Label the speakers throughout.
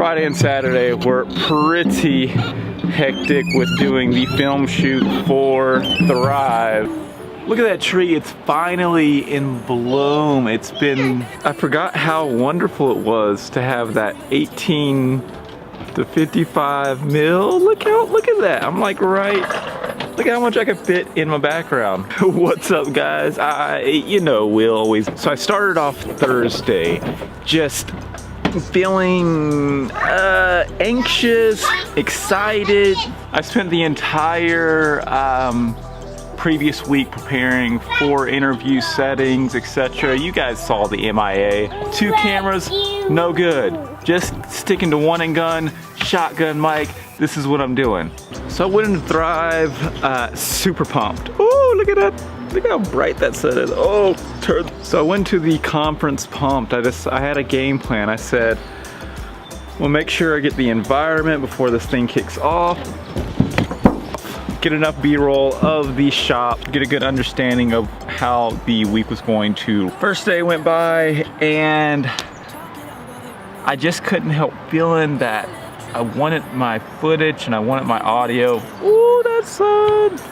Speaker 1: Friday and Saturday were pretty hectic with doing the film shoot for Thrive. Look at that tree, it's finally in bloom. It's been, I forgot how wonderful it was to have that 18 to 55 mil. Look at that. I'm like look at how much I could fit in my background. What's up guys? You know, Will always. So I started off Thursday just feeling anxious, excited. I spent the entire previous week preparing for interview settings, etc. You guys saw the MIA. 2 cameras, no good. Just sticking to one and gun, shotgun mic. This is what I'm doing. So I went into Thrive, super pumped. Oh, look at that. Look how bright that set is. Oh, turd. So I went to the conference pumped. I had a game plan. I said, well, make sure I get the environment before this thing kicks off. Get enough B-roll of the shop, get a good understanding of how the week was going to. First day went by and I just couldn't help feeling that I wanted my footage and I wanted my audio, ooh, that's sad,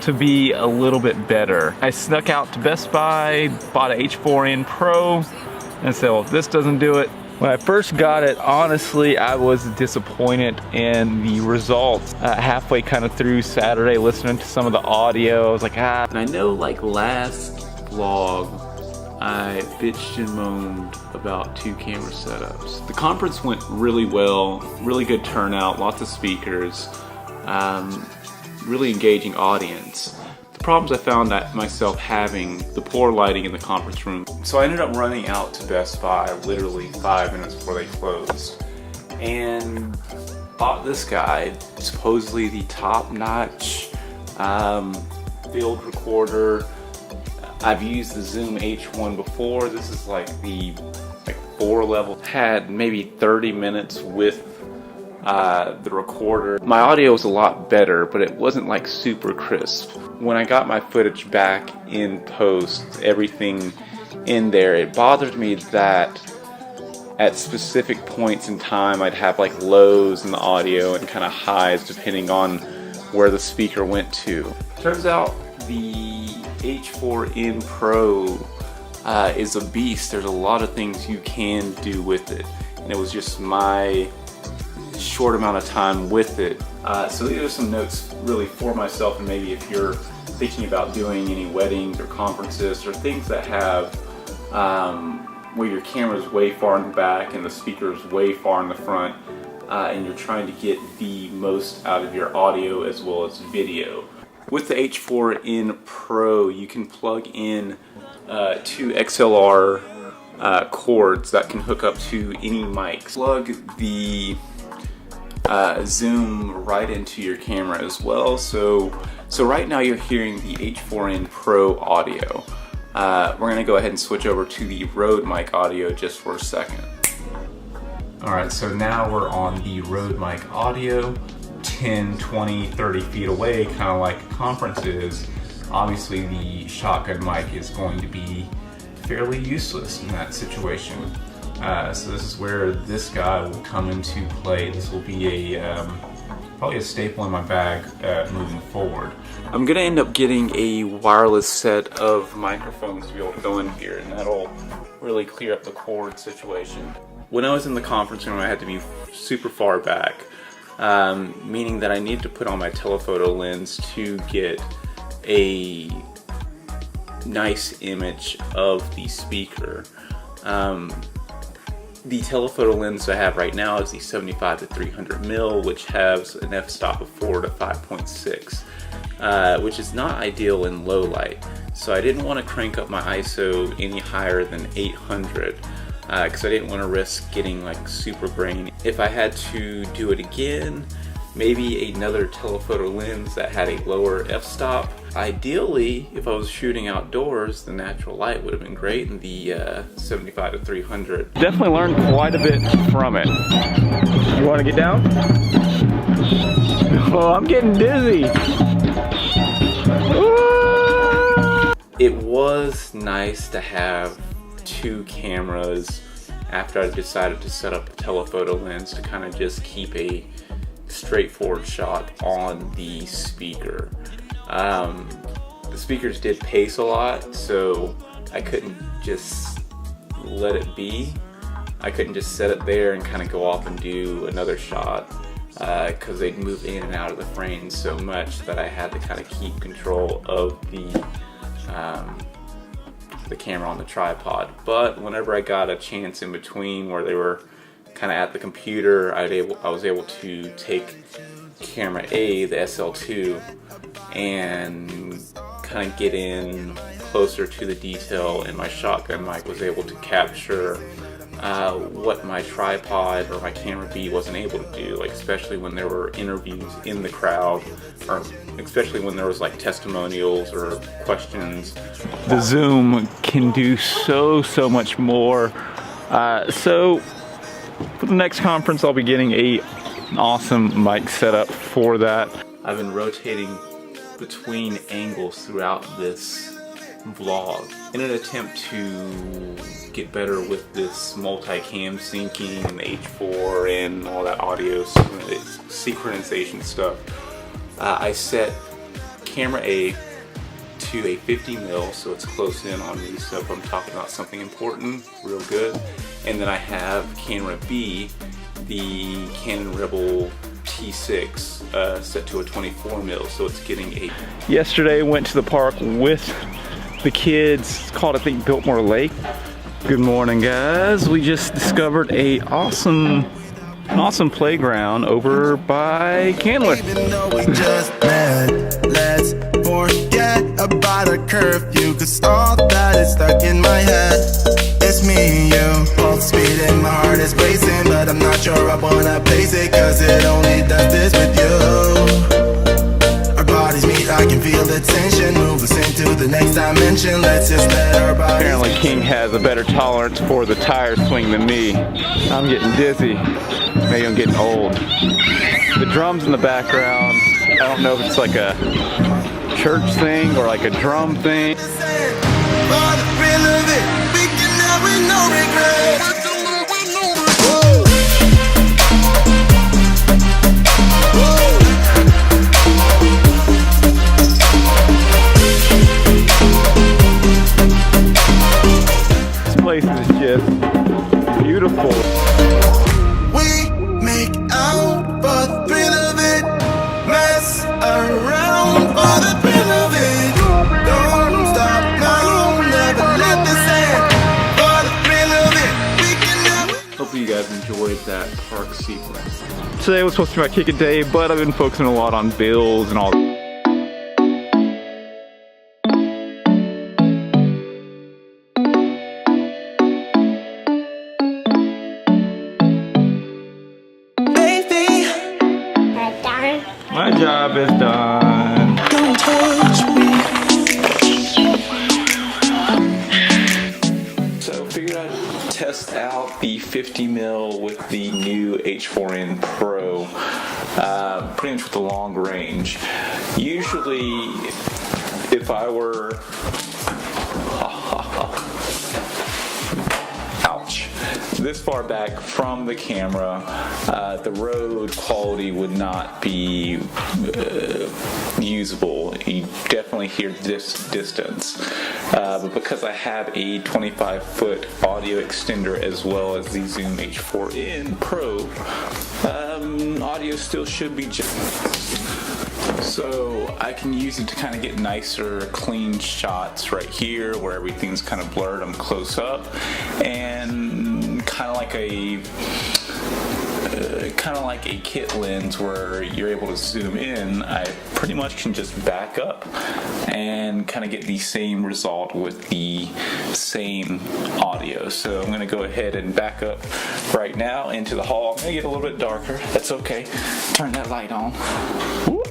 Speaker 1: to be a little bit better. I snuck out to Best Buy, bought a H4N Pro, and said, well, if this doesn't do it. When I first got it, honestly, I was disappointed in the results. Halfway kind of through Saturday, listening to some of the audio, I was like, ah. And I know like last vlog, I bitched and moaned about 2 camera setups. The conference went really well, really good turnout, lots of speakers, really engaging audience. The problems I found myself having, the poor lighting in the conference room. So I ended up running out to Best Buy literally 5 minutes before they closed and bought this guy, supposedly the top-notch field recorder. I've used the Zoom H1 before. This is like the 4 level. Had maybe 30 minutes with the recorder. My audio was a lot better, but it wasn't like super crisp. When I got my footage back in post, everything in there, it bothered me that at specific points in time I'd have like lows in the audio and kind of highs depending on where the speaker went to. Turns out the H4N Pro is a beast. There's a lot of things you can do with it, and it was just my short amount of time with it. So these are some notes really for myself, and maybe if you're thinking about doing any weddings or conferences or things that have where your camera's way far in the back and the speaker's way far in the front, and you're trying to get the most out of your audio as well as video. With the H4N Pro, you can plug in 2 XLR cords that can hook up to any mics. Plug the zoom right into your camera as well. So right now you're hearing the H4N Pro audio. We're gonna go ahead and switch over to the Rode mic audio just for a second. Alright, so now we're on the Rode mic audio, 10, 20, 30 feet away, kind of like a conference is. Obviously the shotgun mic is going to be fairly useless in that situation. So this is where this guy will come into play. This will be probably a staple in my bag moving forward. I'm gonna end up getting a wireless set of microphones to be able to go in here, and that'll really clear up the cord situation. When I was in the conference room, I had to be super far back, meaning that I needed to put on my telephoto lens to get a nice image of the speaker. The telephoto lens I have right now is the 75 to 300 mil, which has an f-stop of 4 to 5.6, which is not ideal in low light. So I didn't want to crank up my ISO any higher than 800, because I didn't want to risk getting like super grain. If I had to do it again, maybe another telephoto lens that had a lower f-stop. Ideally, if I was shooting outdoors, the natural light would have been great in the 75 to 300. Definitely learned quite a bit from it. You want to get down? Oh, I'm getting dizzy. It was nice to have 2 cameras after I decided to set up the telephoto lens to kind of just keep a straightforward shot on the speaker. The speakers did pace a lot, so I couldn't just let it be. I couldn't just set it there and kind of go off and do another shot, because they'd move in and out of the frame so much that I had to kind of keep control of the camera on the tripod. But whenever I got a chance in between where they were kind of at the computer, I was able to take camera A, the SL2, and kind of get in closer to the detail, and my shotgun mic was able to capture what my tripod or my camera B wasn't able to do, like especially when there were interviews in the crowd, or especially when there was like testimonials or questions. The Zoom can do so much more. So for the next conference, I'll be getting an awesome mic setup for that. I've been rotating between angles throughout this vlog in an attempt to get better with this multi-cam syncing and H4 and all that audio synchronization stuff. I set camera A to a 50mm, so it's close in on me, so if I'm talking about something important, real good. And then I have camera B, the Canon Rebel T6, set to a 24mm, so it's getting a... Yesterday went to the park with the kids. It's called, I think, Biltmore Lake. Good morning, guys. We just discovered an awesome playground over by Candler.
Speaker 2: Even though we just met, let's forget about a curfew, cause all that is stuck in my head. It's me and you, both speed and my heart is racing, but I'm not sure I wanna pace it, cause it only does this with you. Our bodies meet, I can feel the tension, move us into the next dimension. Let's just let our bodies...
Speaker 1: Apparently King has a better tolerance for the tire swing than me. I'm getting dizzy. Maybe I'm getting old. The drums in the background, I don't know if it's like a church thing or like a drum thing. This place is just beautiful.
Speaker 2: We make out for the thrill of it, mess around for the thrill of it. Don't stop now, never let this end. For the thrill of it, we can never...
Speaker 1: Hopefully you guys enjoyed that park sequence. Today was supposed to be my kick a day, but I've been focusing a lot on bills and all that. My job is done.
Speaker 2: Don't touch me.
Speaker 1: So figured I'd test out the 50mm with the new H4N Pro, pretty much with the long range. Usually, if I were... Ouch. This far back from the camera, the road quality would not be usable. You definitely hear this distance. But because I have a 25-foot audio extender as well as the Zoom H4N Pro, audio still should be so I can use it to kind of get nicer, clean shots right here where everything's kind of blurred. I'm close up, and kind of like a kit lens where you're able to zoom in. I pretty much can just back up and kind of get the same result with the same audio. So I'm going to go ahead and back up right now into the hall. I'm going to get a little bit darker. That's okay. Turn that light on. Whoop.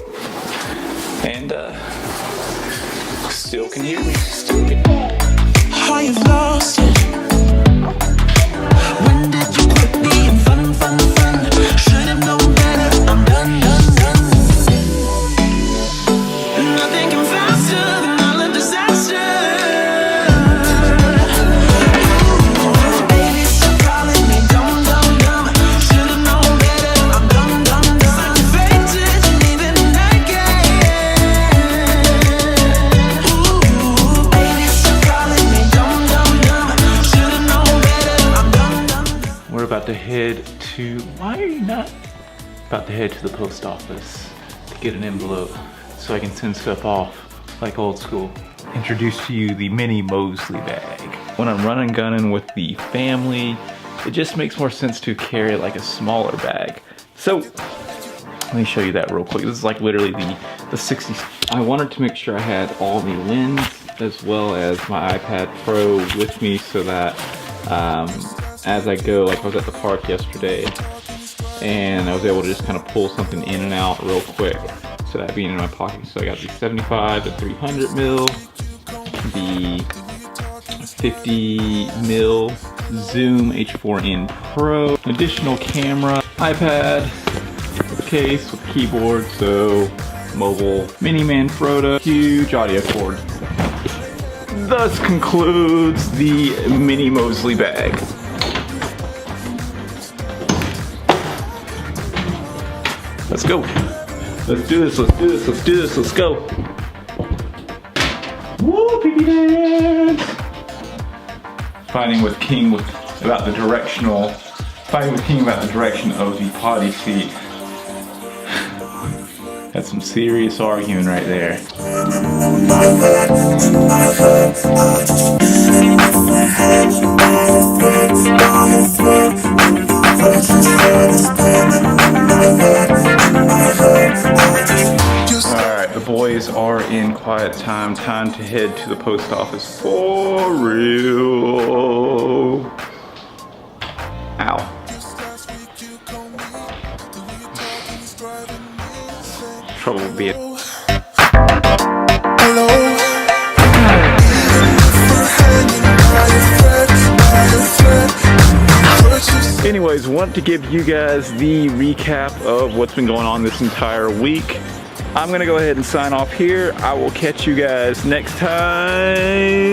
Speaker 1: And still can hear me. Still can.
Speaker 2: How you've lost it. When did you quit being fun? Should have known better. I'm done. Nothing can faster than all of disaster. Baby, so call it
Speaker 1: head to, why are you not? About to head to the post office to get an envelope so I can send stuff off like old school. Introduce to you the mini Mosley bag. When I'm running gunning with the family, it just makes more sense to carry like a smaller bag. So let me show you that real quick. This is like literally the 60. I wanted to make sure I had all the lens as well as my iPad Pro with me so that as I go, like I was at the park yesterday and I was able to just kind of pull something in and out real quick. So that being in my pocket. So I got the 75 to 300 mil, the 50 mil Zoom H4N Pro, additional camera, iPad, case with keyboard, so mobile, mini Manfrotto, huge audio cord. Thus concludes the mini Mosley bag. Let's go. Let's do this, let's do this, let's do this, let's go. Woo, pee-pee dance. Fighting with King about the direction of the potty seat. That's some serious arguing right there. Alright, the boys are in quiet time. Time to head to the post office for real. Ow. Trouble will be it. Anyways, want to give you guys the recap of what's been going on this entire week. I'm gonna go ahead and sign off here. I will catch you guys next time.